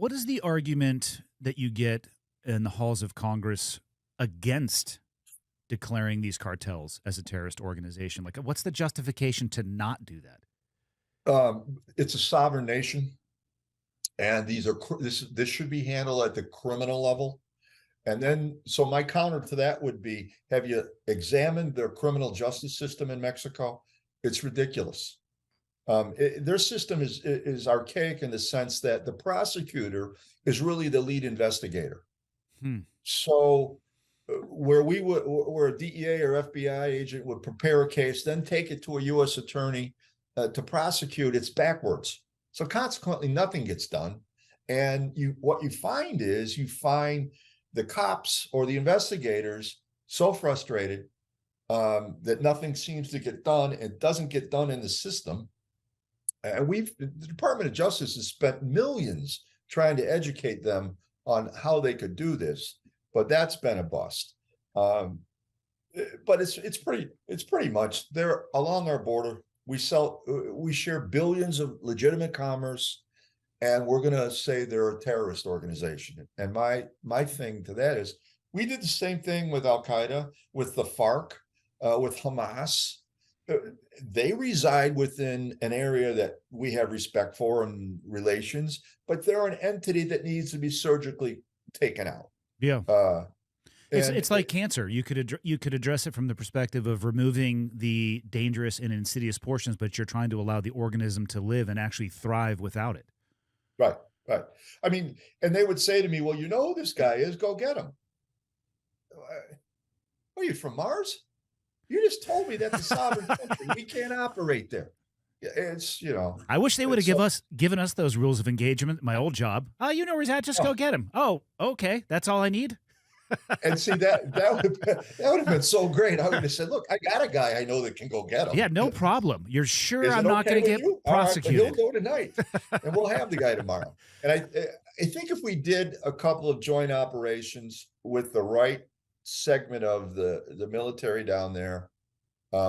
What is the argument that you get in the halls of Congress against declaring these cartels as a terrorist organization? Like, what's the justification to not do that? It's a sovereign nation, and this should be handled at the criminal level. And then, so my counter to that would be: have you examined their criminal justice system in Mexico? It's ridiculous. Their system is archaic in the sense that the prosecutor is really the lead investigator. Hmm. So, where a DEA or FBI agent would prepare a case, then take it to a U.S. attorney to prosecute, it's backwards. So consequently, nothing gets done. And what you find the cops or the investigators so frustrated that nothing seems to get done and doesn't get done in the system. And the Department of Justice has spent millions trying to educate them on how they could do this, but that's been a bust. But it's pretty much they're along our border. We share billions of legitimate commerce, and we're going to say they're a terrorist organization. And my thing to that is, we did the same thing with Al Qaeda, with the FARC, with Hamas. They reside within an area that we have respect for and relations, but they're an entity that needs to be surgically taken out. Yeah. It's like And cancer. You could address it from the perspective of removing the dangerous and insidious portions, but you're trying to allow the organism to live and actually thrive without it. Right, right. I mean, and they would say to me, "Well, you know who this guy is? Go get him." Are you from Mars? You just told me that's a sovereign country. We can't operate there. It's. I wish they would have So, given us those rules of engagement. My old job. Oh, you know where he's at. Just go oh, get him. Oh, okay. That's all I need. and see that would have been so great. I would have said, "Look, I got a guy I know that can go get him. Yeah, no problem. You're sure Is I'm it not okay going to with get you? All right, but he'll prosecuted? go tonight, and we'll have the guy tomorrow." And I think if we did a couple of joint operations with the right segment of the military down there,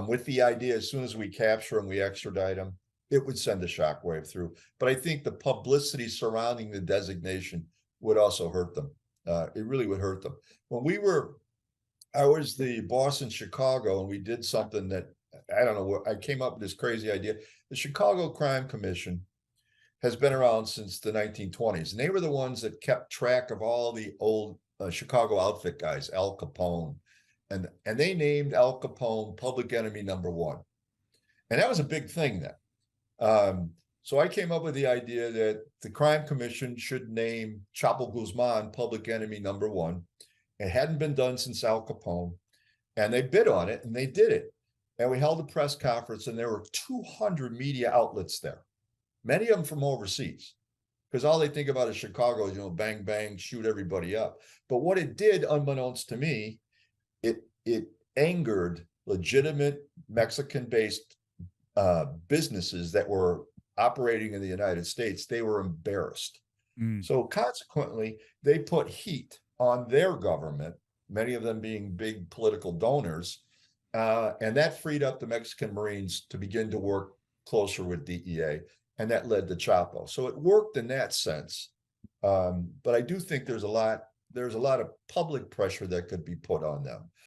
with the idea, as soon as we capture them, we extradite them, it would send a shockwave through. But I think the publicity surrounding the designation would also hurt them. It really would hurt them. I was the boss in Chicago, and we did something that I don't know what I came up with this crazy idea. The Chicago Crime Commission has been around since the 1920s, and they were the ones that kept track of all the old Chicago outfit guys, Al Capone, and they named Al Capone public enemy number one, and that was a big thing then. So I came up with the idea that the Crime Commission should name Chapo Guzman public enemy number one. It hadn't been done since Al Capone, and they bid on it, and they did it. And we held a press conference, and there were 200 media outlets there, many of them from overseas, because all they think about is Chicago, bang, bang, shoot everybody up. But what it did, unbeknownst to me, it angered legitimate Mexican-based businesses that were operating in the United States. They were embarrassed. Mm. So consequently, they put heat on their government, many of them being big political donors, and that freed up the Mexican Marines to begin to work closer with DEA, and that led to Chapo. So it worked in that sense. But I do think there's a lot of public pressure that could be put on them.